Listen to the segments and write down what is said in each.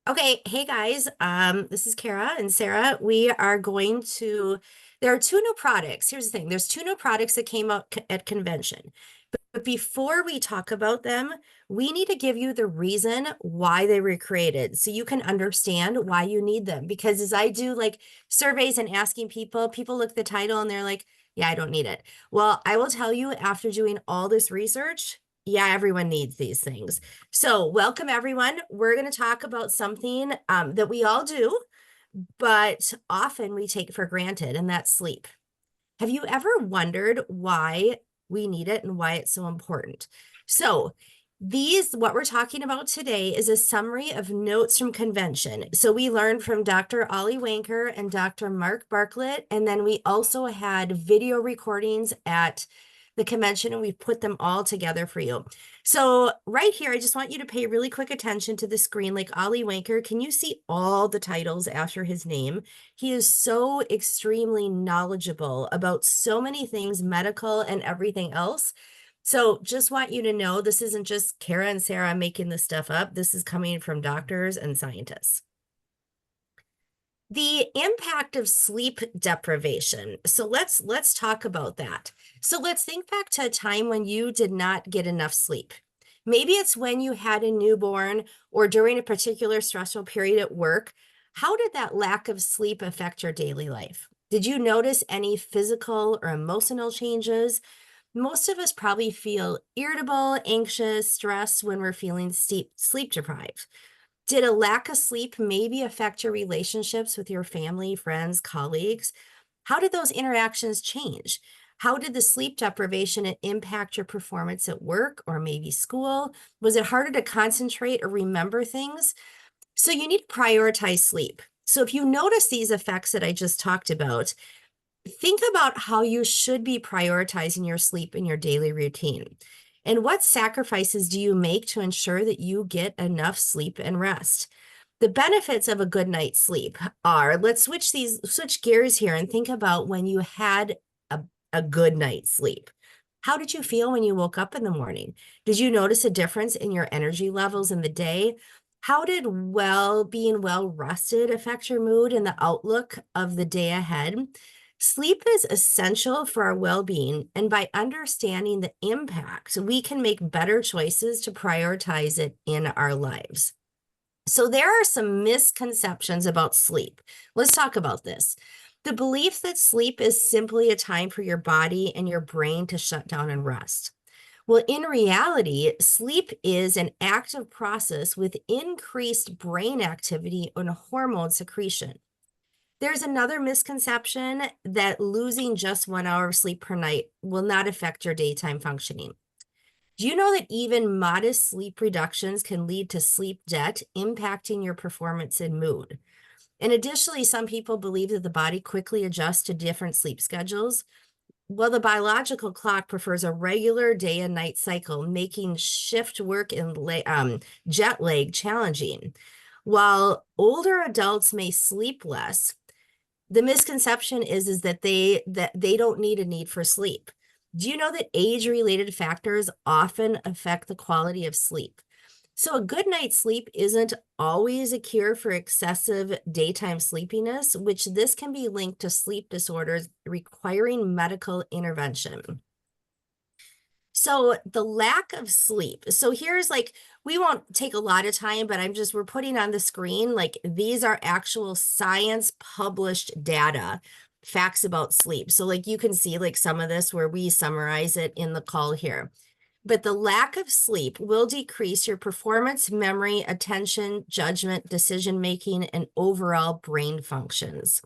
Okay, hey guys, this is Kara and Sarah. There are two new products. Here's the thing, there's two new products that came out at convention. But before we talk about them, we need to give you the reason why they were created so you can understand why you need them. Because as I do like surveys and asking people look at the title and they're like, yeah, I don't need it. Well, I will tell you after doing all this research, yeah, everyone needs these things. So, welcome everyone. We're going to talk about something that we all do, but often we take for granted, and that's sleep. Have you ever wondered why we need it and why it's so important? So, what we're talking about today is a summary of notes from convention. So, we learned from Dr. Ollie Wanker and Dr. Mark Bartlett, and then we also had video recordings at the convention, and we've put them all together for you. So right here, I just want you to pay really quick attention to the screen. Like Ollie Wanker, can you see all the titles after his name? He is so extremely knowledgeable about so many things, medical and everything else. So just want you to know, this isn't just Kara and Sarah making this stuff up. This is coming from doctors and scientists. The impact of sleep deprivation. So let's talk about that. So let's think back to a time when you did not get enough sleep. Maybe it's when you had a newborn or during a particular stressful period at work. How did that lack of sleep affect your daily life? Did you notice any physical or emotional changes? Most of us probably feel irritable, anxious, stressed when we're feeling sleep deprived. Did a lack of sleep maybe affect your relationships with your family, friends, colleagues? How did those interactions change? How did the sleep deprivation impact your performance at work or maybe school? Was it harder to concentrate or remember things? So you need to prioritize sleep. So if you notice these effects that I just talked about, think about how you should be prioritizing your sleep in your daily routine. And what sacrifices do you make to ensure that you get enough sleep and rest? The benefits of a good night's sleep are, let's switch gears here and think about when you had a good night's sleep. How did you feel when you woke up in the morning? Did you notice a difference in your energy levels in the day? How did being well rested affect your mood and the outlook of the day ahead? Sleep is essential for our well-being, and by understanding the impact, we can make better choices to prioritize it in our lives. So there are some misconceptions about sleep. Let's talk about this. The belief that sleep is simply a time for your body and your brain to shut down and rest. Well, in reality, sleep is an active process with increased brain activity and hormone secretion. There's another misconception that losing just 1 hour of sleep per night will not affect your daytime functioning. Do you know that even modest sleep reductions can lead to sleep debt, impacting your performance and mood? And additionally, some people believe that the body quickly adjusts to different sleep schedules. Well, the biological clock prefers a regular day and night cycle, making shift work and jet lag challenging. While older adults may sleep less, the misconception is that they don't need a need for sleep. Do you know that age-related factors often affect the quality of sleep? So a good night's sleep isn't always a cure for excessive daytime sleepiness, which this can be linked to sleep disorders requiring medical intervention. So the lack of sleep. So here's we won't take a lot of time, but we're putting on the screen, like these are actual science published data, facts about sleep. So like you can see like some of this where we summarize it in the call here. But the lack of sleep will decrease your performance, memory, attention, judgment, decision-making, and overall brain functions.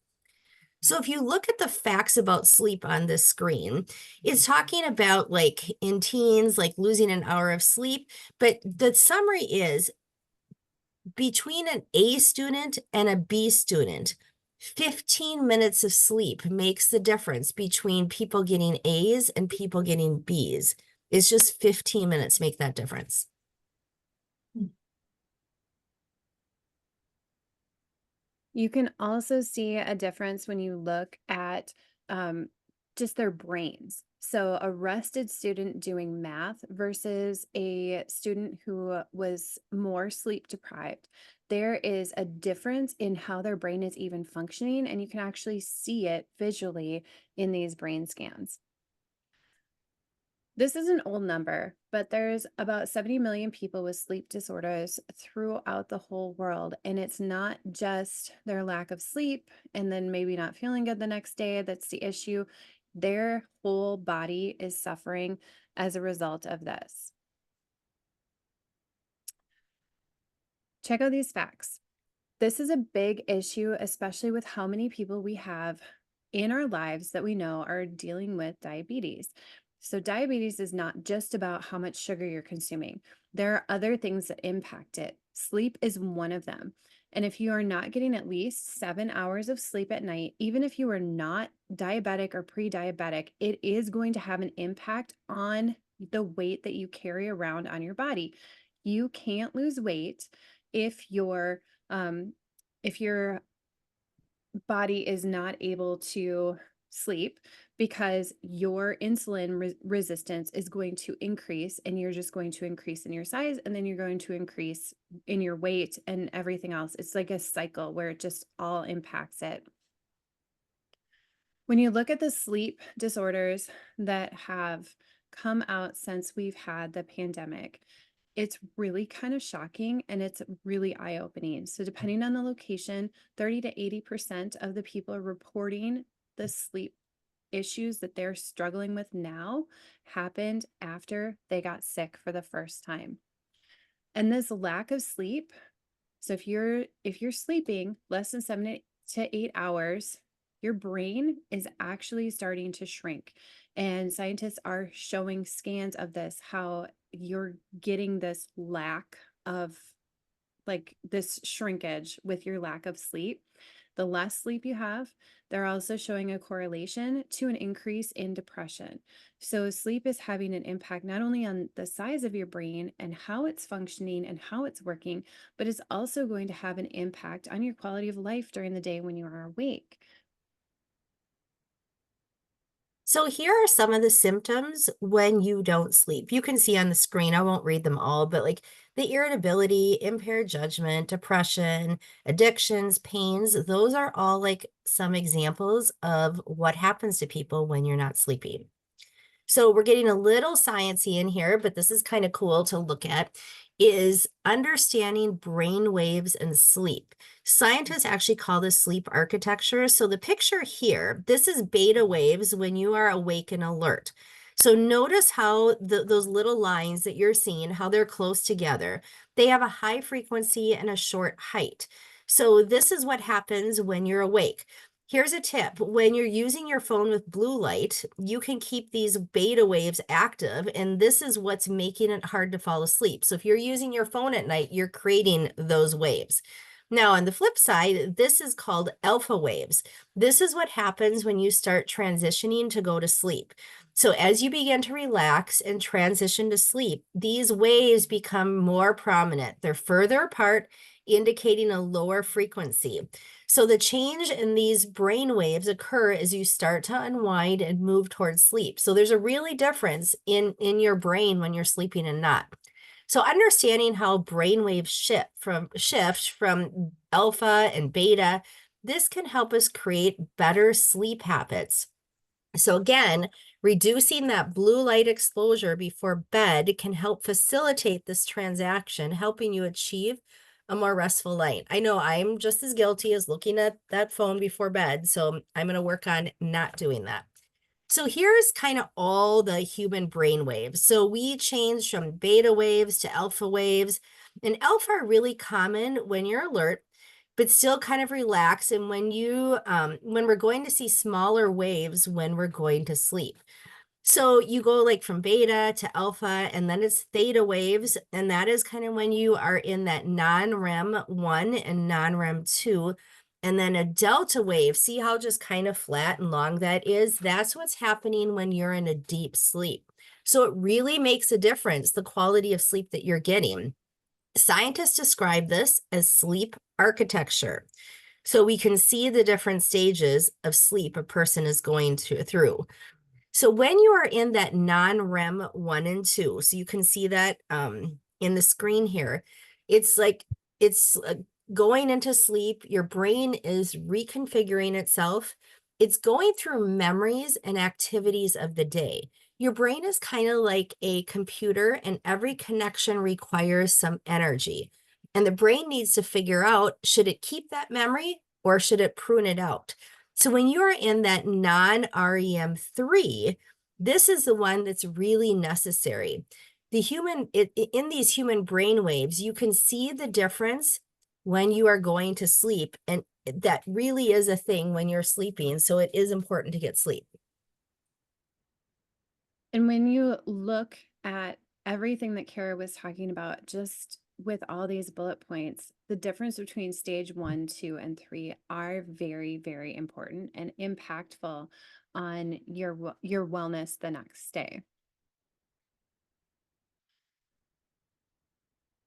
So if you look at the facts about sleep on this screen, it's talking about like in teens, like losing an hour of sleep. But the summary is between an A student and a B student, 15 minutes of sleep makes the difference between people getting A's and people getting B's. It's just 15 minutes make that difference. You can also see a difference when you look at just their brains. So, a rested student doing math versus a student who was more sleep deprived, there is a difference in how their brain is even functioning, and you can actually see it visually in these brain scans. This is an old number, but there's about 70 million people with sleep disorders throughout the whole world. And it's not just their lack of sleep and then maybe not feeling good the next day that's the issue. Their whole body is suffering as a result of this. Check out these facts. This is a big issue, especially with how many people we have in our lives that we know are dealing with diabetes. So, diabetes is not just about how much sugar you're consuming, there are other things that impact it. Sleep is one of them. And if you are not getting at least 7 hours of sleep at night, even if you are not diabetic or pre diabetic, it is going to have an impact on the weight that you carry around on your body. You can't lose weight if you're um, if your body is not able to sleep because your insulin resistance is going to increase and you're just going to increase in your size and then you're going to increase in your weight and everything else. It's like a cycle where it just all impacts it. When you look at the sleep disorders that have come out since we've had the pandemic, it's really kind of shocking and it's really eye-opening. So depending on the location, 30 to 80% of the people are reporting the sleep issues that they're struggling with now happened after they got sick for the first time. And this lack of sleep, so if you're sleeping less than 7 to 8 hours, your brain is actually starting to shrink. And scientists are showing scans of this, how you're getting this lack of like this shrinkage with your lack of sleep. The less sleep you have, they're also showing a correlation to an increase in depression. So, sleep is having an impact not only on the size of your brain and how it's functioning and how it's working, but it's also going to have an impact on your quality of life during the day when you are awake. So here are some of the symptoms when you don't sleep. You can see on the screen, I won't read them all, but like the irritability, impaired judgment, depression, addictions, pains, those are all like some examples of what happens to people when you're not sleeping. So we're getting a little sciencey in here, but this is kind of cool to look at, is understanding brain waves and sleep. Scientists actually call this sleep architecture. So the picture here, this is beta waves when you are awake and alert. So notice how those little lines that you're seeing, how they're close together. They have a high frequency and a short height. So this is what happens when you're awake. Here's a tip. When you're using your phone with blue light, you can keep these beta waves active, and this is what's making it hard to fall asleep. So if you're using your phone at night, you're creating those waves. Now, on the flip side, this is called alpha waves. This is what happens when you start transitioning to go to sleep. So as you begin to relax and transition to sleep, these waves become more prominent. They're further apart, indicating a lower frequency. So the change in these brain waves occur as you start to unwind and move towards sleep. So there's a really difference in your brain when you're sleeping and not. So understanding how brain waves shift from alpha and beta, this can help us create better sleep habits. So again, reducing that blue light exposure before bed can help facilitate this transaction, helping you achieve a more restful night. I know I'm just as guilty as looking at that phone before bed, so I'm going to work on not doing that. So here's kind of all the human brain waves. So we change from beta waves to alpha waves, and alpha are really common when you're alert, but still kind of relax. And when we're going to see smaller waves when we're going to sleep. So you go like from beta to alpha, and then it's theta waves. And that is kind of when you are in that non-REM 1 and non-REM 2. And then a delta wave, see how just kind of flat and long that is? That's what's happening when you're in a deep sleep. So it really makes a difference, the quality of sleep that you're getting. Scientists describe this as sleep architecture. So we can see the different stages of sleep a person is going through. So when you are in that non-REM 1 and 2, so you can see that in the screen here, it's like it's going into sleep. Your brain is reconfiguring itself. It's going through memories and activities of the day. Your brain is kind of like a computer, and every connection requires some energy. And the brain needs to figure out, should it keep that memory or should it prune it out? So when you're in that non-REM3, this is the one that's really necessary. In these human brain waves, you can see the difference when you are going to sleep. And that really is a thing when you're sleeping. So it is important to get sleep. And when you look at everything that Kara was talking about, just with all these bullet points, the difference between stage 1, 2, and 3 are very, very important and impactful on your wellness the next day.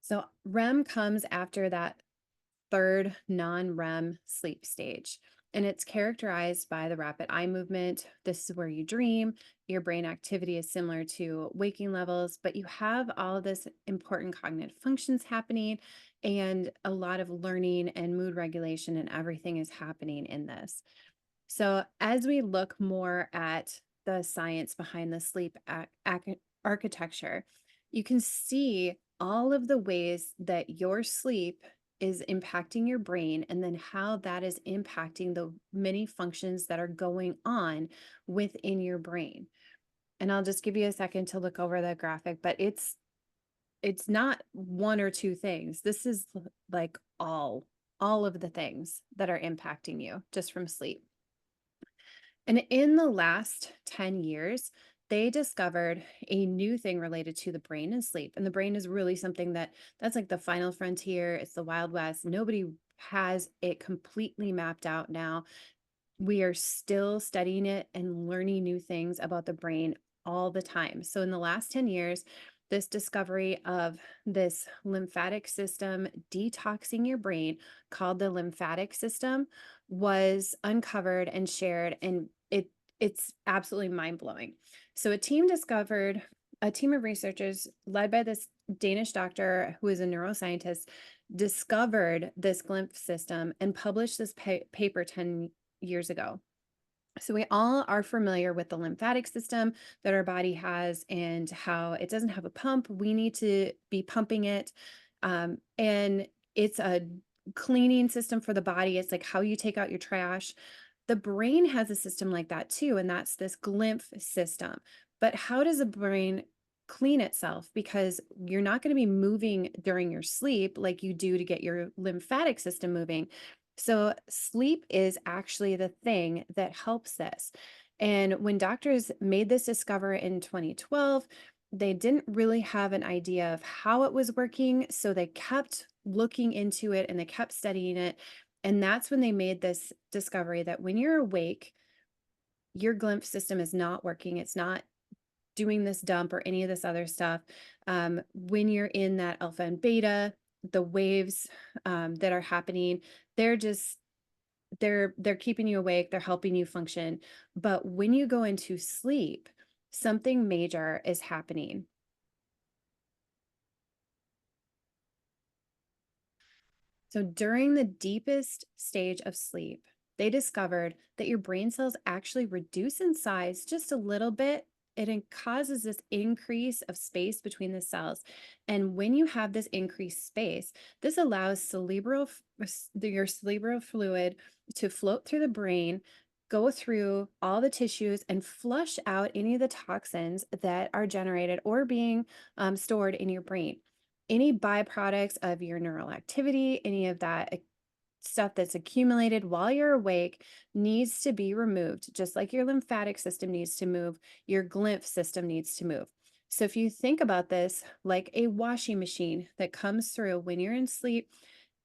So REM comes after that third non-REM sleep stage. And it's characterized by the rapid eye movement. This is where you dream. Your brain activity is similar to waking levels, but you have all of this important cognitive functions happening and a lot of learning and mood regulation and everything is happening in this. So, as we look more at the science behind the sleep architecture, you can see all of the ways that your sleep is impacting your brain and then how that is impacting the many functions that are going on within your brain. And I'll just give you a second to look over the graphic, but it's not one or two things. This is like all of the things that are impacting you just from sleep. And in the last 10 years, they discovered a new thing related to the brain and sleep. And the brain is really something that's like the final frontier. It's the Wild West. Nobody has it completely mapped out now. We are still studying it and learning new things about the brain all the time. So, in the last 10 years, this discovery of this lymphatic system detoxing your brain called the lymphatic system was uncovered and shared, and it's absolutely mind-blowing. So, a team of researchers led by this Danish doctor who is a neuroscientist discovered this lymph system and published this paper 10 years ago. So, we all are familiar with the lymphatic system that our body has and how it doesn't have a pump. We need to be pumping it. And it's a cleaning system for the body. It's like how you take out your trash. The brain has a system like that too, and that's this lymph system. But how does the brain clean itself? Because you're not going to be moving during your sleep like you do to get your lymphatic system moving. So, sleep is actually the thing that helps this. And when doctors made this discovery in 2012, they didn't really have an idea of how it was working. So, they kept looking into it and they kept studying it. And that's when they made this discovery that when you're awake, your lymph system is not working. It's not doing this dump or any of this other stuff. When you're in that alpha and beta, the waves that are happening, they're just they're keeping you awake, they're helping you function. But when you go into sleep, something major is happening. So during the deepest stage of sleep, they discovered that your brain cells actually reduce in size just a little bit. Causes this increase of space between the cells. And when you have this increased space, this allows your cerebral fluid to float through the brain, go through all the tissues, and flush out any of the toxins that are generated or being stored in your brain. Any byproducts of your neural activity, any of that stuff that's accumulated while you're awake needs to be removed. Just like your lymphatic system needs to move, your glymph system needs to move. So if you think about this like a washing machine that comes through when you're in sleep,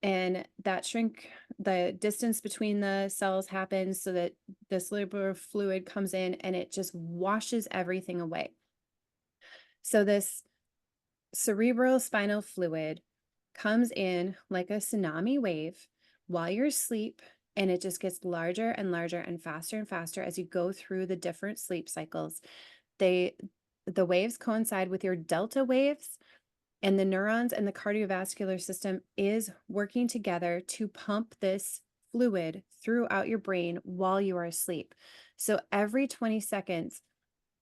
and the distance between the cells happens so that the cerebral fluid comes in and it just washes everything away. So this cerebral spinal fluid comes in like a tsunami wave while you're asleep. And it just gets larger and larger and faster as you go through the different sleep cycles. They the waves coincide with your delta waves, and the neurons and the cardiovascular system is working together to pump this fluid throughout your brain while you are asleep. So every 20 seconds,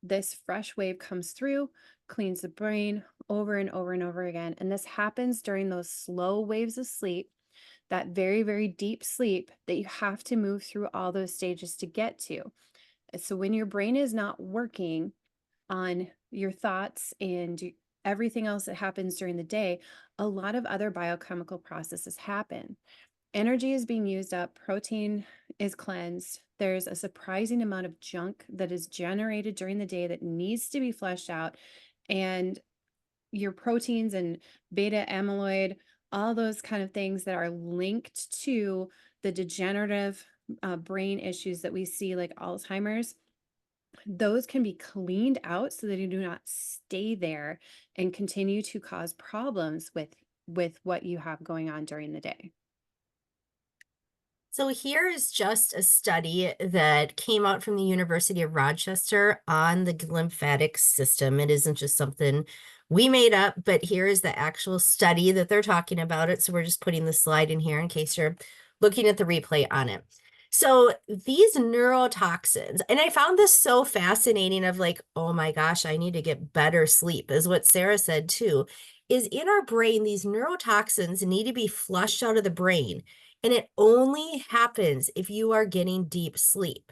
this fresh wave comes through, cleans the brain over and over and over again. And this happens during those slow waves of sleep, that very, very deep sleep that you have to move through all those stages to get to. So when your brain is not working on your thoughts and everything else that happens during the day, a lot of other biochemical processes happen. Energy is being used up, protein is cleansed. There's a surprising amount of junk that is generated during the day that needs to be flushed out. And your proteins and beta amyloid, all those kind of things that are linked to the degenerative brain issues that we see, like Alzheimer's, those can be cleaned out so that they do not stay there and continue to cause problems with what you have going on during the day. So here is just a study that came out from the University of Rochester on the lymphatic system. It isn't just something we made up, but here is the actual study that they're talking about it. So we're just putting the slide in here in case you're looking at the replay on it. So these neurotoxins, and I found this so fascinating of like, oh my gosh, I need to get better sleep, is what Sarah said too, is in our brain, these neurotoxins need to be flushed out of the brain. And it only happens if you are getting deep sleep.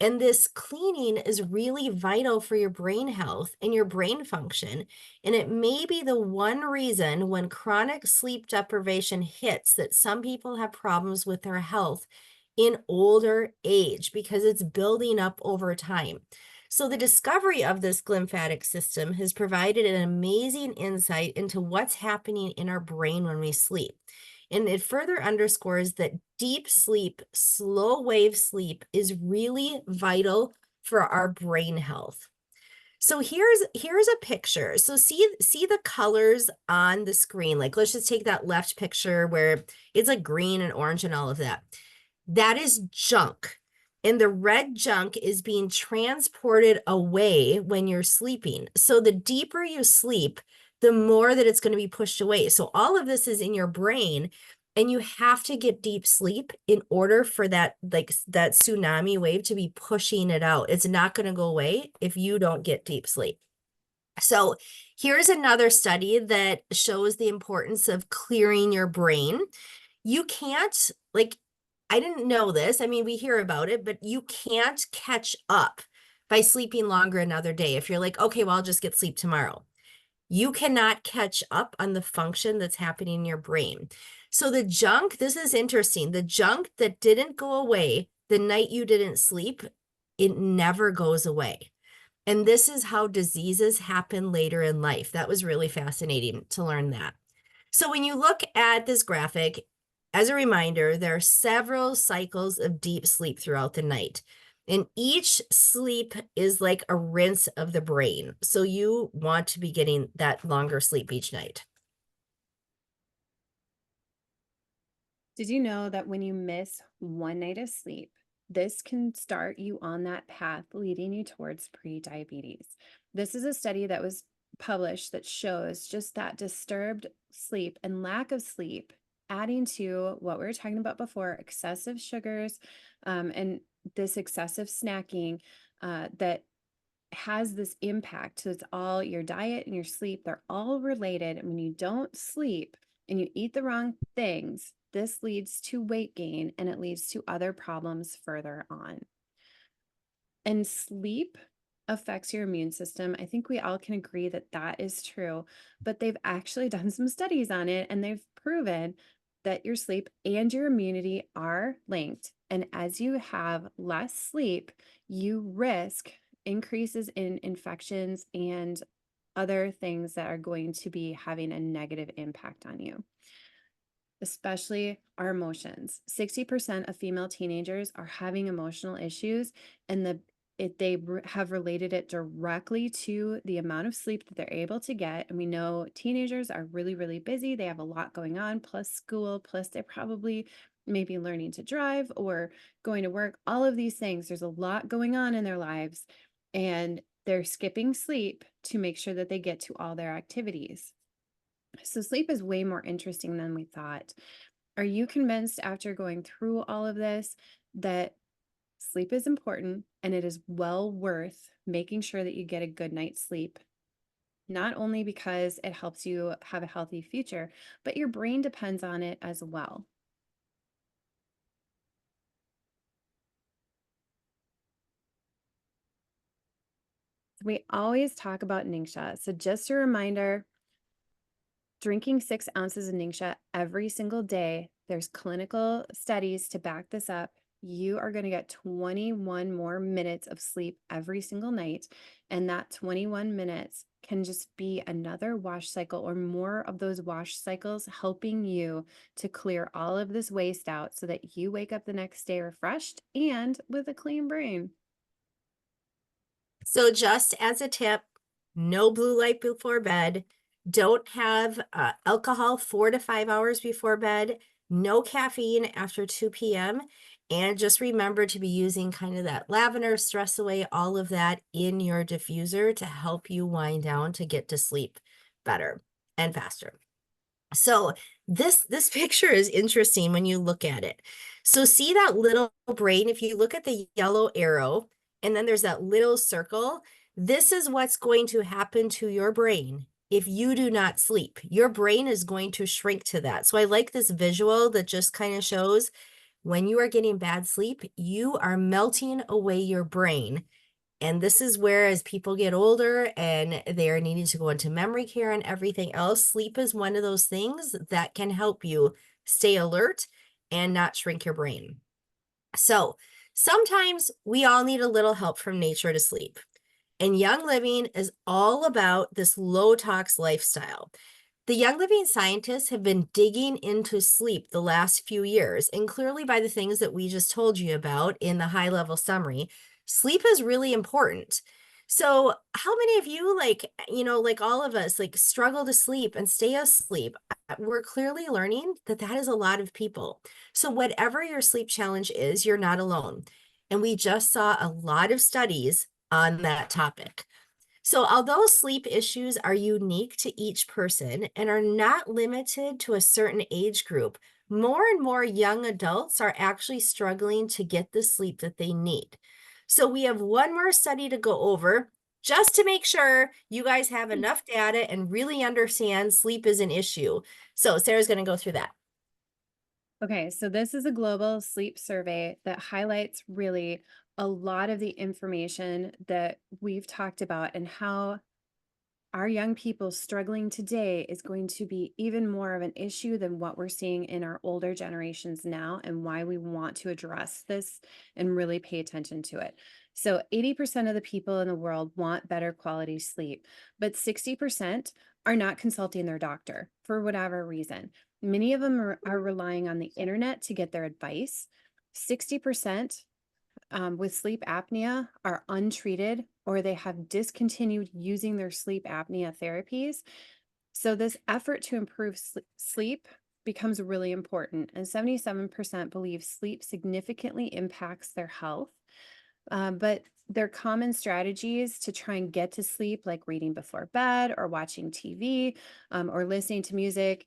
And this cleaning is really vital for your brain health and your brain function. And it may be the one reason when chronic sleep deprivation hits that some people have problems with their health in older age because it's building up over time. So the discovery of this lymphatic system has provided an amazing insight into what's happening in our brain when we sleep. And it further underscores that deep sleep, slow wave sleep is really vital for our brain health. So here's a picture. So see the colors on the screen. Like let's just take that left picture where it's like green and orange and all of that. That is junk. And the red junk is being transported away when you're sleeping. So the deeper you sleep, the more that it's going to be pushed away. So all of this is in your brain, and you have to get deep sleep in order for that, like that tsunami wave to be pushing it out. It's not going to go away if you don't get deep sleep. So here's another study that shows the importance of clearing your brain. You can't, like, I didn't know this. I mean, we hear about it, but you can't catch up by sleeping longer another day. If you're like, okay, well, I'll just get sleep tomorrow. You cannot catch up on the function that's happening in your brain. So the junk, this is interesting. The junk that didn't go away the night you didn't sleep, it never goes away. And this is how diseases happen later in life. That was really fascinating to learn that. So when you look at this graphic, as a reminder, there are several cycles of deep sleep throughout the night. And each sleep is like a rinse of the brain. So you want to be getting that longer sleep each night. Did you know that when you miss one night of sleep, this can start you on that path leading you towards prediabetes? This is a study that was published that shows just that disturbed sleep and lack of sleep, adding to what we were talking about before, excessive sugars, and this excessive snacking that has this impact. So it's all your diet and your sleep, they're all related. And when you don't sleep and you eat the wrong things, this leads to weight gain and it leads to other problems further on. And sleep affects your immune system. I think we all can agree that that is true, but they've actually done some studies on it and they've proven that your sleep and your immunity are linked. And as you have less sleep, you risk increases in infections and other things that are going to be having a negative impact on you, especially our emotions. 60% of female teenagers are having emotional issues, and have related it directly to the amount of sleep that they're able to get. And we know teenagers are really, really busy. They have a lot going on, plus school, plus they're probably maybe learning to drive or going to work, all of these things. There's a lot going on in their lives, and they're skipping sleep to make sure that they get to all their activities. So, sleep is way more interesting than we thought. Are you convinced after going through all of this that sleep is important and it is well worth making sure that you get a good night's sleep? Not only because it helps you have a healthy future, but your brain depends on it as well. We always talk about Ningxia. So, just a reminder, drinking 6 ounces of Ningxia every single day, there's clinical studies to back this up. You are going to get 21 more minutes of sleep every single night. And that 21 minutes can just be another wash cycle or more of those wash cycles helping you to clear all of this waste out so that you wake up the next day refreshed and with a clean brain. So just as a tip, no blue light before bed. Don't have alcohol 4 to 5 hours before bed. No caffeine after 2 p.m. And just remember to be using kind of that lavender, stress away, all of that in your diffuser to help you wind down to get to sleep better and faster. So this picture is interesting when you look at it. So see that little brain, if you look at the yellow arrow, and then there's that little circle, this is what's going to happen to your brain if you do not sleep. Your brain is going to shrink to that. So I like this visual that just kind of shows when you are getting bad sleep, you are melting away your brain. And this is where, as people get older and they are needing to go into memory care and everything else, sleep is one of those things that can help you stay alert and not shrink your brain. So sometimes we all need a little help from nature to sleep. And Young Living is all about this low tox lifestyle. The Young Living scientists have been digging into sleep the last few years, and clearly by the things that we just told you about in the high level summary, sleep is really important. So, how many of you, like, like all of us, like struggle to sleep and stay asleep? We're clearly learning that that is a lot of people. So, whatever your sleep challenge is, you're not alone. And we just saw a lot of studies on that topic. So, although sleep issues are unique to each person and are not limited to a certain age group, more and more young adults are actually struggling to get the sleep that they need. So, we have one more study to go over just to make sure you guys have enough data and really understand sleep is an issue. So, Sarah's going to go through that. Okay, so this is a global sleep survey that highlights really a lot of the information that we've talked about and how our young people struggling today is going to be even more of an issue than what we're seeing in our older generations now, and why we want to address this and really pay attention to it. So, 80% of the people in the world want better quality sleep, but 60% are not consulting their doctor for whatever reason. Many of them are relying on the internet to get their advice. 60% with sleep apnea are untreated or they have discontinued using their sleep apnea therapies. So, this effort to improve sleep becomes really important. And 77% believe sleep significantly impacts their health. But their common strategies to try and get to sleep, like reading before bed or watching TV or listening to music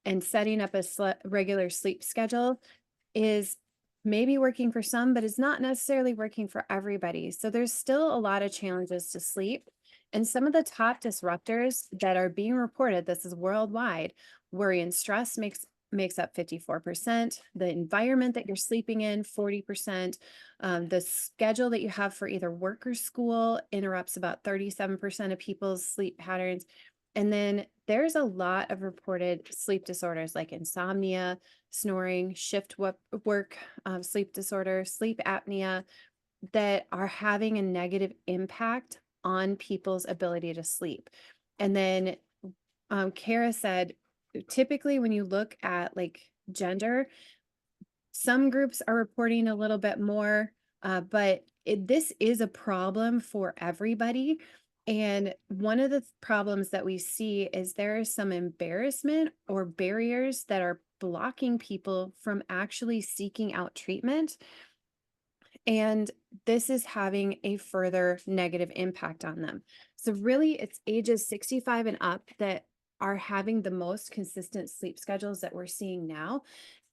and setting up a regular sleep schedule, is maybe working for some, but it's not necessarily working for everybody. So there's still a lot of challenges to sleep. And some of the top disruptors that are being reported, this is worldwide, worry and stress makes up 54%, the environment that you're sleeping in 40%, the schedule that you have for either work or school interrupts about 37% of people's sleep patterns. And then there's a lot of reported sleep disorders like insomnia, snoring, work, sleep disorder, sleep apnea, that are having a negative impact on people's ability to sleep. And then Kara said, typically when you look at like gender, some groups are reporting a little bit more, but this is a problem for everybody. And one of the problems that we see is there is some embarrassment or barriers that are blocking people from actually seeking out treatment. And this is having a further negative impact on them. So, really, it's ages 65 and up that are having the most consistent sleep schedules that we're seeing now.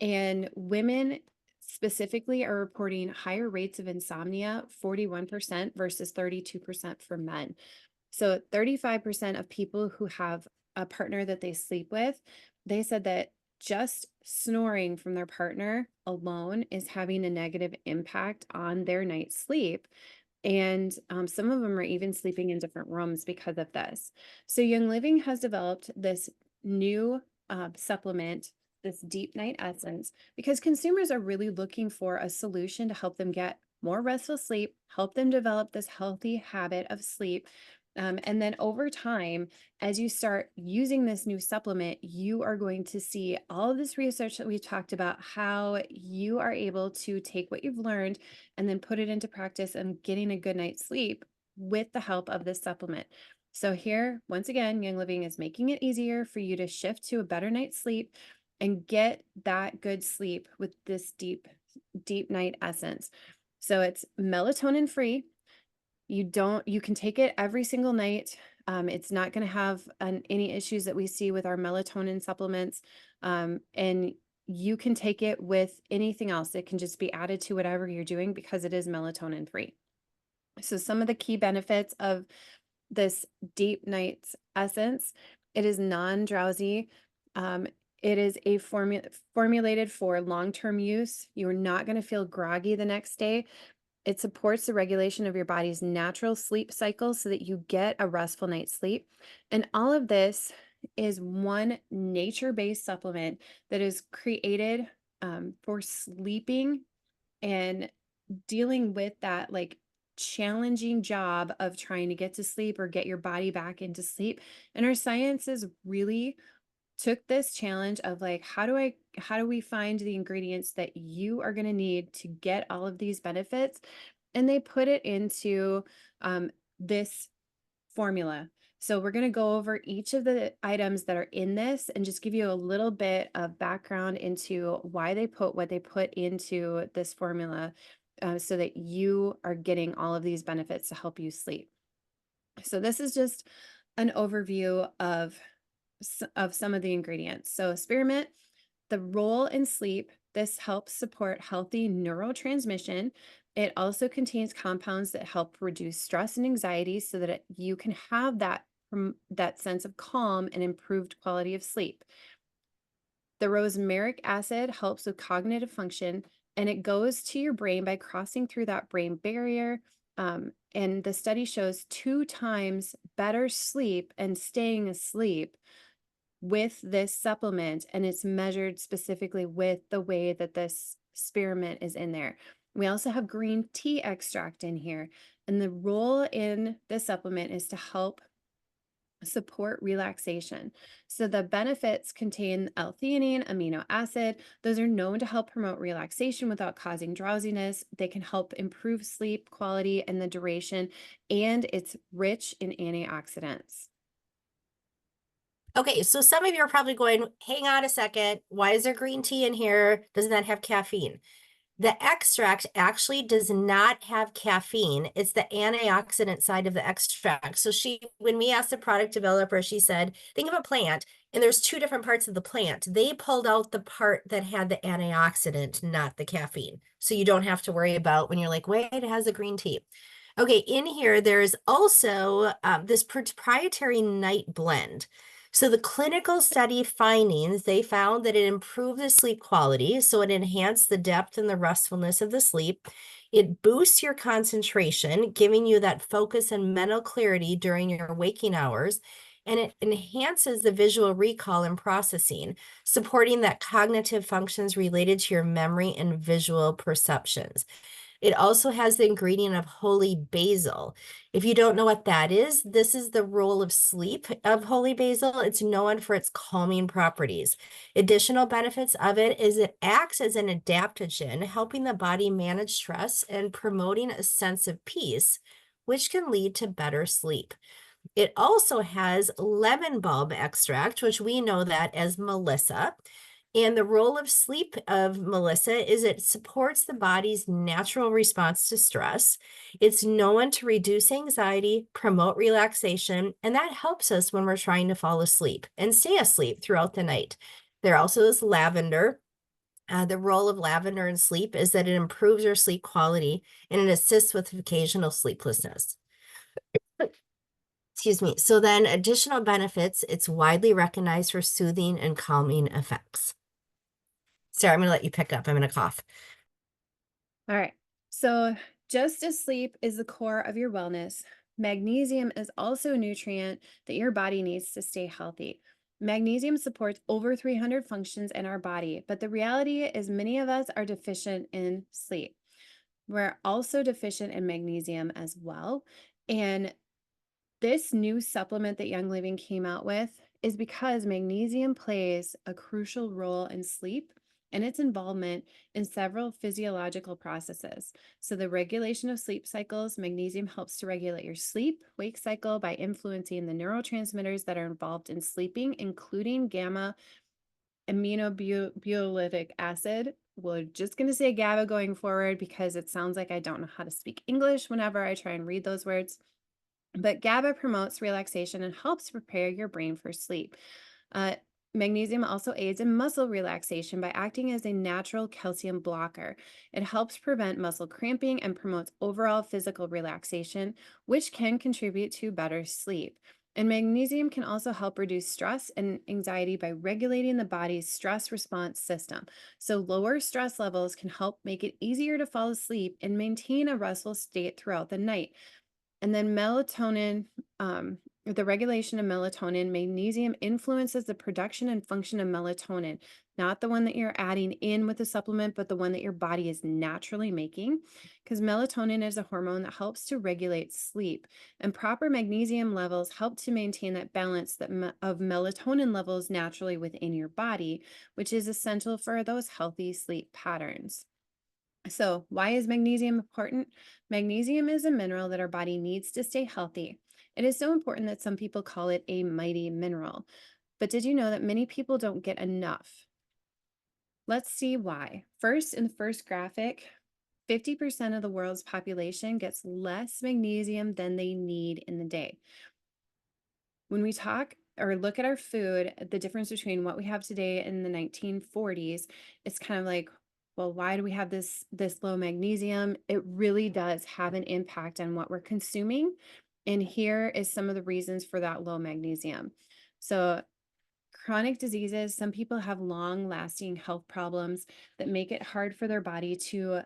And women specifically are reporting higher rates of insomnia, 41% versus 32% for men. So 35% of people who have a partner that they sleep with, they said that just snoring from their partner alone is having a negative impact on their night's sleep. And some of them are even sleeping in different rooms because of this. So Young Living has developed this new supplement, this deep night essence, because consumers are really looking for a solution to help them get more restful sleep, help them develop this healthy habit of sleep. And then over time, as you start using this new supplement, you are going to see all of this research that we've talked about, how you are able to take what you've learned and then put it into practice and getting a good night's sleep with the help of this supplement. So, here, once again, Young Living is making it easier for you to shift to a better night's sleep and get that good sleep with this deep night essence. So, it's melatonin free. You can take it every single night. It's not going to have any issues that we see with our melatonin supplements. And you can take it with anything else. It can just be added to whatever you're doing because it is melatonin free. So, some of the key benefits of this deep night's essence, it is non drowsy. Um, it is a formulated for long term use. You're not going to feel groggy the next day. It supports the regulation of your body's natural sleep cycle so that you get a restful night's sleep. And all of this is one nature based supplement that is created for sleeping and dealing with that like challenging job of trying to get to sleep or get your body back into sleep. And our science is really took this challenge of like how do we find the ingredients that you are going to need to get all of these benefits, and they put it into this formula. So we're going to go over each of the items that are in this and just give you a little bit of background into why they put what they put into this formula, so that you are getting all of these benefits to help you sleep. So this is just an overview of some of the ingredients. So, spearmint, the role in sleep, this helps support healthy neurotransmission. It also contains compounds that help reduce stress and anxiety so that you can have that sense of calm and improved quality of sleep. The rosmarinic acid helps with cognitive function, and it goes to your brain by crossing through that brain barrier. And the study shows 2 times better sleep and staying asleep with this supplement, and it's measured specifically with the way that this spearmint is in there. We also have green tea extract in here, and the role in this supplement is to help support relaxation. So the benefits contain L-theanine, amino acid. Those are known to help promote relaxation without causing drowsiness. They can help improve sleep quality and the duration, and it's rich in antioxidants. Okay, so some of you are probably going, hang on a second. Why is there green tea in here? Doesn't that have caffeine? The extract actually does not have caffeine. It's the antioxidant side of the extract. So when we asked the product developer, she said, think of a plant and there's 2 different parts of the plant. They pulled out the part that had the antioxidant, not the caffeine. So you don't have to worry about when you're like, wait, it has a green tea. Okay, in here, there's also this proprietary night blend. So the clinical study findings, they found that it improved the sleep quality. So it enhanced the depth and the restfulness of the sleep. It boosts your concentration, giving you that focus and mental clarity during your waking hours. And it enhances the visual recall and processing, supporting that cognitive functions related to your memory and visual perceptions. It also has the ingredient of holy basil. If you don't know what that is, this is the role of sleep of holy basil. It's known for its calming properties. Additional benefits of it is it acts as an adaptogen, helping the body manage stress and promoting a sense of peace which can lead to better sleep. It also has lemon bulb extract, which we know that as Melissa. And the role of sleep of Melissa is it supports the body's natural response to stress. It's known to reduce anxiety, promote relaxation, and that helps us when we're trying to fall asleep and stay asleep throughout the night. There also is lavender. The role of lavender in sleep is that it improves your sleep quality and it assists with occasional sleeplessness. Excuse me. So then additional benefits, it's widely recognized for soothing and calming effects. Sarah, I'm going to let you pick up. I'm going to cough. All right. So, just as sleep is the core of your wellness, magnesium is also a nutrient that your body needs to stay healthy. Magnesium supports over 300 functions in our body, but the reality is many of us are deficient in sleep. We're also deficient in magnesium as well. And this new supplement that Young Living came out with is because magnesium plays a crucial role in sleep and its involvement in several physiological processes. So, the regulation of sleep cycles, magnesium helps to regulate your sleep wake cycle by influencing the neurotransmitters that are involved in sleeping, including gamma aminobutyric acid. We're just going to say GABA going forward because it sounds like I don't know how to speak English whenever I try and read those words. But GABA promotes relaxation and helps prepare your brain for sleep. Uh, Magnesium also aids in muscle relaxation by acting as a natural calcium blocker. It helps prevent muscle cramping and promotes overall physical relaxation, which can contribute to better sleep. And magnesium can also help reduce stress and anxiety by regulating the body's stress response system. So, lower stress levels can help make it easier to fall asleep and maintain a restful state throughout the night. And then melatonin, the regulation of melatonin, magnesium influences the production and function of melatonin, not the one that you're adding in with the supplement, but the one that your body is naturally making. Because melatonin is a hormone that helps to regulate sleep, and proper magnesium levels help to maintain that balance of melatonin levels naturally within your body, which is essential for those healthy sleep patterns. So, why is magnesium important? Magnesium is a mineral that our body needs to stay healthy. It is so important that some people call it a mighty mineral. But did you know that many people don't get enough? Let's see why. First, in the first graphic, 50% of the world's population gets less magnesium than they need in the day. When we talk or look at our food, the difference between what we have today and the 1940s, it's kind of like, well, why do we have this low magnesium? It really does have an impact on what we're consuming. And here is some of the reasons for that low magnesium. So, chronic diseases, some people have long lasting health problems that make it hard for their body to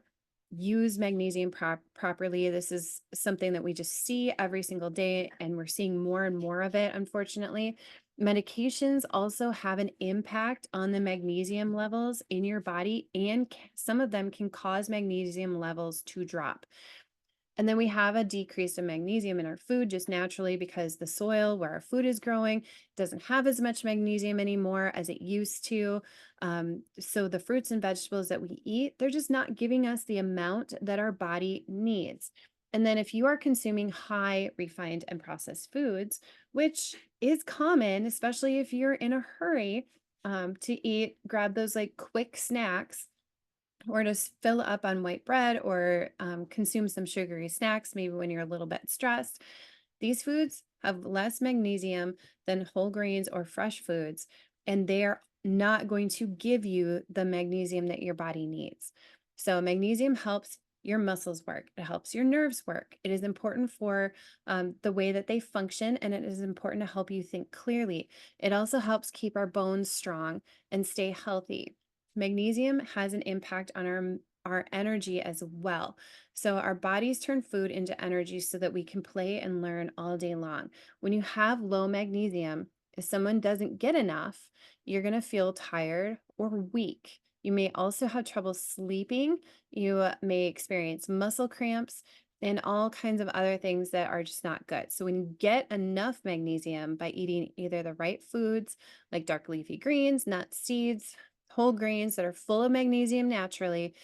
use magnesium properly. This is something that we just see every single day, and we're seeing more and more of it, unfortunately. Medications also have an impact on the magnesium levels in your body, and some of them can cause magnesium levels to drop. And then we have a decrease of magnesium in our food just naturally because the soil where our food is growing doesn't have as much magnesium anymore as it used to. So the fruits and vegetables that we eat, they're just not giving us the amount that our body needs. And then if you are consuming high refined and processed foods, which is common, especially if you're in a hurry to eat, grab those like quick snacks or just fill up on white bread or consume some sugary snacks, maybe when you're a little bit stressed. These foods have less magnesium than whole grains or fresh foods, and they're not going to give you the magnesium that your body needs. So, magnesium helps your muscles work, it helps your nerves work. It is important for the way that they function, and it is important to help you think clearly. It also helps keep our bones strong and stay healthy. Magnesium has an impact on our energy as well. So our bodies turn food into energy so that we can play and learn all day long. When you have low magnesium, if someone doesn't get enough, you're going to feel tired or weak. You may also have trouble sleeping. You may experience muscle cramps and all kinds of other things that are just not good. So when you get enough magnesium by eating either the right foods like dark leafy greens, nuts, seeds, whole grains that are full of magnesium naturally,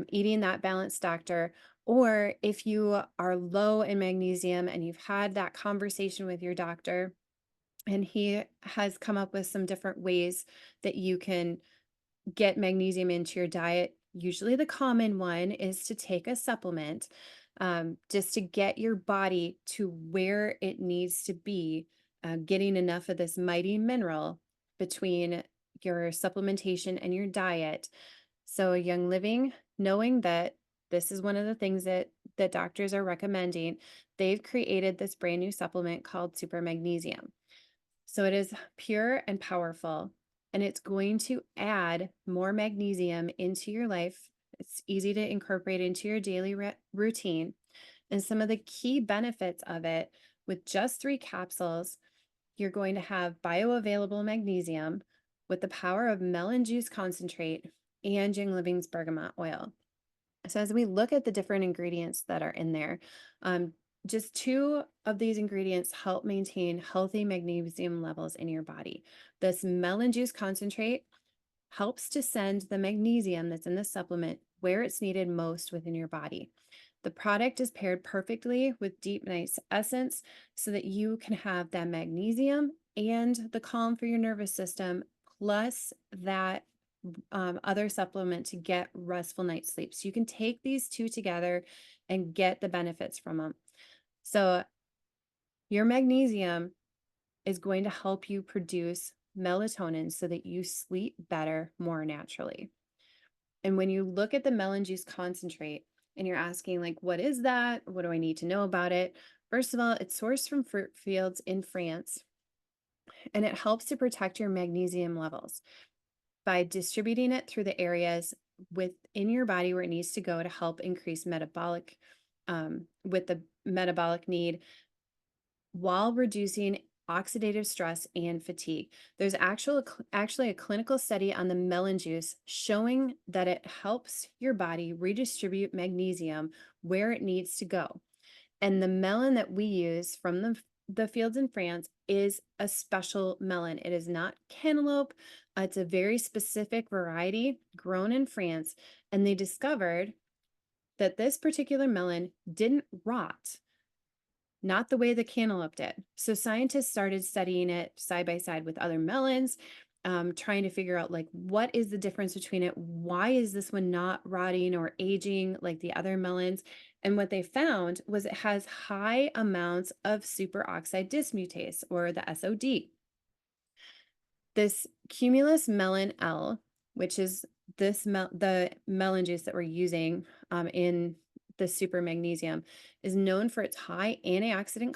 eating that balanced doctor, Or if you are low in magnesium and you've had that conversation with your doctor, and he has come up with some different ways that you can get magnesium into your diet. Usually, the common one is to take a supplement, just to get your body to where it needs to be, getting enough of this mighty mineral between your supplementation and your diet. So, Young Living, knowing that this is one of the things that doctors are recommending, they've created this brand new supplement called Super Magnesium. So it is pure and powerful, and it's going to add more magnesium into your life. It's easy to incorporate into your daily routine. And some of the key benefits of it, with just 3 capsules, you're going to have bioavailable magnesium with the power of melon juice concentrate and Young Living's bergamot oil. So as we look at the different ingredients that are in there, um, just 2 of these ingredients help maintain healthy magnesium levels in your body. This melon juice concentrate helps to send the magnesium that's in the supplement where it's needed most within your body. The product is paired perfectly with Deep Nice Essence so that you can have that magnesium and the calm for your nervous system, plus that other supplement to get restful night's sleep. So you can take these 2 together and get the benefits from them. So your magnesium is going to help you produce melatonin so that you sleep better more naturally. And when you look at the melon juice concentrate and you're asking, like, what is that? What do I need to know about it? First of all, it's sourced from fruit fields in France, and it helps to protect your magnesium levels by distributing it through the areas within your body where it needs to go to help increase metabolic, with the metabolic need, while reducing oxidative stress and fatigue. There's actually a clinical study on the melon juice showing that it helps your body redistribute magnesium where it needs to go. And the melon that we use from the fields in France is a special melon. It is not cantaloupe. It's a very specific variety grown in France. And they discovered that this particular melon didn't rot, not the way the cantaloupe did. So scientists started studying it side by side with other melons, trying to figure out, like, what is the difference between it? Why is this one not rotting or aging like the other melons? And what they found was it has high amounts of superoxide dismutase, or the SOD. This cumulus melon L, which is the melon juice that we're using in the super magnesium, is known for its high antioxidant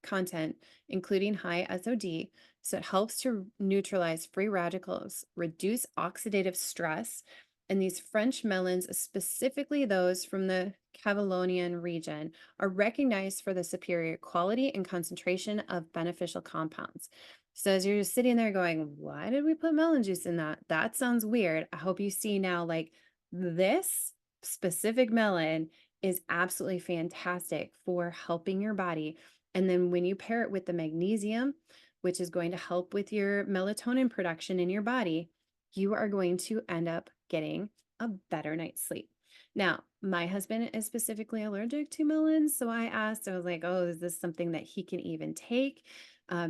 content, including high SOD. So it helps to neutralize free radicals, reduce oxidative stress. And these French melons, specifically those from the Cavallonian region, are recognized for the superior quality and concentration of beneficial compounds. So as you're just sitting there going, why did we put melon juice in that? That sounds weird. I hope you see now, like, this specific melon is absolutely fantastic for helping your body. And then when you pair it with the magnesium, which is going to help with your melatonin production in your body, you are going to end up getting a better night's sleep. Now, my husband is specifically allergic to melons. So I asked, I was like, oh, is this something that he can even take?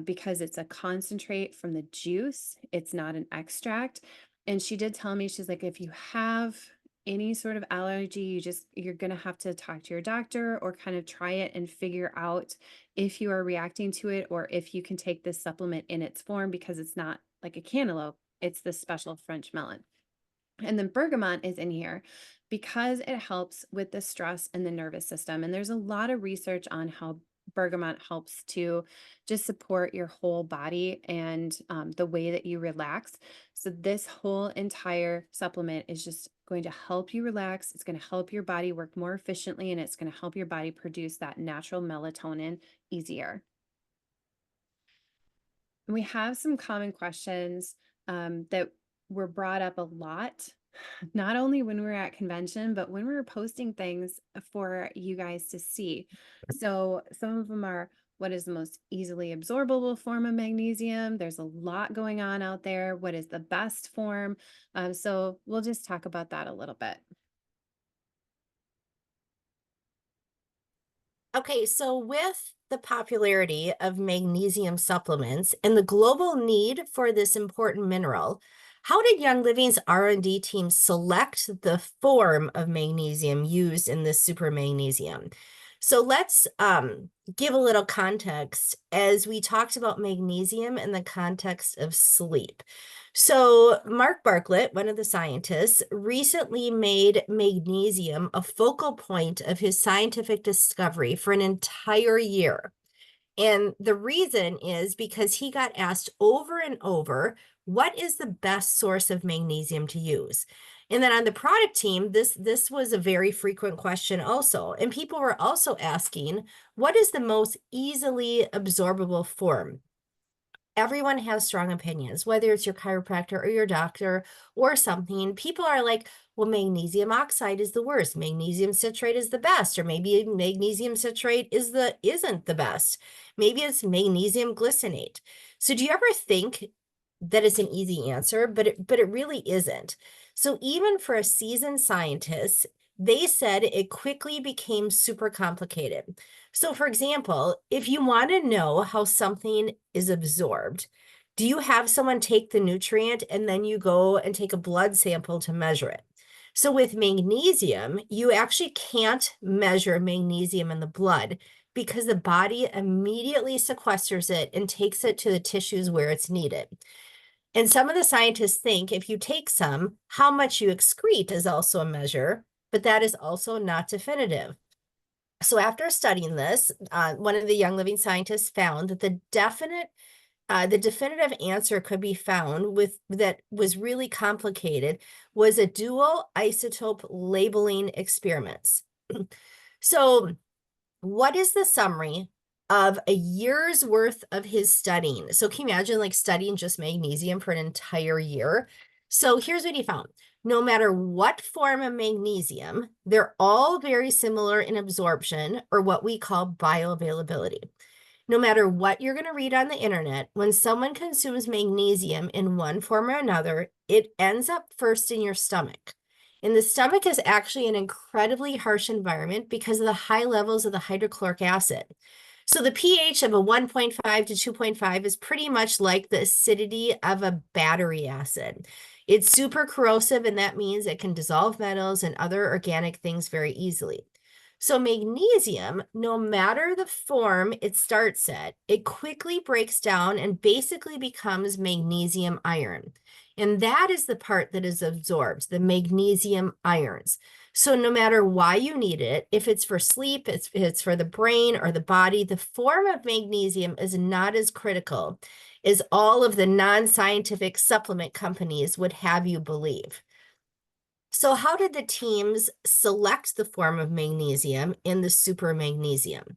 Because it's a concentrate from the juice, it's not an extract. And she did tell me, she's like, if you have any sort of allergy, you're going to have to talk to your doctor or kind of try it and figure out if you are reacting to it, or if you can take this supplement in its form, because it's not like a cantaloupe, it's the special French melon. And then bergamot is in here because it helps with the stress and the nervous system. And there's a lot of research on how bergamot helps to just support your whole body and the way that you relax. So this whole entire supplement is just going to help you relax. It's going to help your body work more efficiently, and it's going to help your body produce that natural melatonin easier. We have some common questions that were brought up a lot, not only when we were at convention, but when we were posting things for you guys to see. So some of them are, what is the most easily absorbable form of magnesium? There's a lot going on out there. What is the best form? So we'll just talk about that a little bit. Okay, so with the popularity of magnesium supplements and the global need for this important mineral, how did Young Living's R&D team select the form of magnesium used in this super magnesium? So let's give a little context as we talked about magnesium in the context of sleep. So, Mark Bartlett, one of the scientists, recently made magnesium a focal point of his scientific discovery for an entire year. And the reason is because he got asked over and over, what is the best source of magnesium to use? And then on the product team, this was a very frequent question also. And people were also asking, what is the most easily absorbable form? Everyone has strong opinions, whether it's your chiropractor or your doctor or something. People are like, well, magnesium oxide is the worst. Magnesium citrate is the best, or maybe magnesium citrate isn't the best. Maybe it's magnesium glycinate. So do you ever think that it's an easy answer? But it really isn't. So even for a seasoned scientist, they said it quickly became super complicated. So, for example, if you want to know how something is absorbed, do you have someone take the nutrient and then you go and take a blood sample to measure it? So, with magnesium, you actually can't measure magnesium in the blood because the body immediately sequesters it and takes it to the tissues where it's needed. And some of the scientists think if you take some, how much you excrete is also a measure, but that is also not definitive. So after studying this, one of the Young Living scientists found that the definitive answer could be found with that was really complicated was a dual isotope labeling experiments. So what is the summary of a year's worth of his studying? So can you imagine like studying just magnesium for an entire year? So here's what he found. No matter what form of magnesium, they're all very similar in absorption or what we call bioavailability. No matter what you're going to read on the internet, when someone consumes magnesium in one form or another, it ends up first in your stomach. And the stomach is actually an incredibly harsh environment because of the high levels of the hydrochloric acid. So the pH of a 1.5 to 2.5 is pretty much like the acidity of a battery acid. It's super corrosive, and that means it can dissolve metals and other organic things very easily. So magnesium, no matter the form it starts at, it quickly breaks down and basically becomes magnesium iron. And that is the part that is absorbed, the magnesium ions. So no matter why you need it, if it's for sleep, it's for the brain or the body, the form of magnesium is not as critical as all of the non-scientific supplement companies would have you believe. So how did the teams select the form of magnesium in the super magnesium?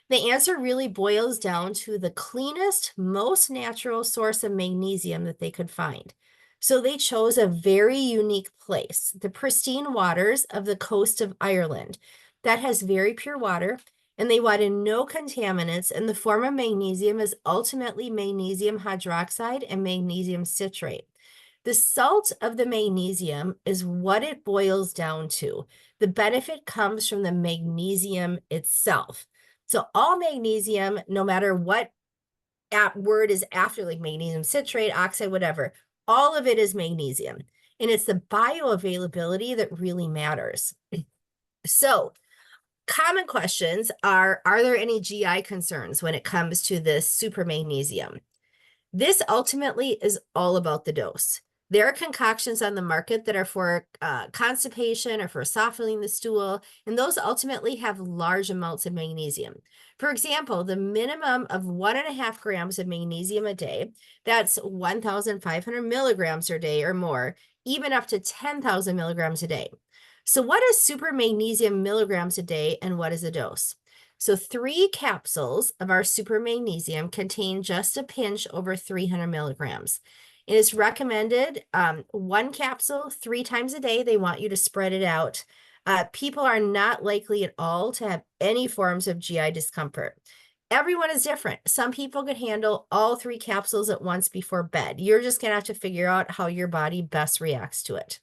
The answer really boils down to the cleanest, most natural source of magnesium that they could find. So they chose a very unique place, the pristine waters of the coast of Ireland. That has very pure water, and they wanted no contaminants, and the form of magnesium is ultimately magnesium hydroxide and magnesium citrate. The salt of the magnesium is what it boils down to. The benefit comes from the magnesium itself. So all magnesium, no matter what word is after, like magnesium citrate, oxide, whatever, all of it is magnesium. And it's the bioavailability that really matters. So common questions are there any GI concerns when it comes to this super magnesium? This ultimately is all about the dose. There are concoctions on the market that are for constipation or for softening the stool, and those ultimately have large amounts of magnesium. For example, the minimum of 1.5 grams of magnesium a day, that's 1,500 milligrams a day or more, even up to 10,000 milligrams a day. So what is super magnesium milligrams a day, and what is a dose? So 3 capsules of our super magnesium contain just a pinch over 300 milligrams. It is recommended 1 capsule 3 times a day. They want you to spread it out. People are not likely at all to have any forms of GI discomfort. Everyone is different. Some people could handle all 3 capsules at once before bed. You're just going to have to figure out how your body best reacts to it.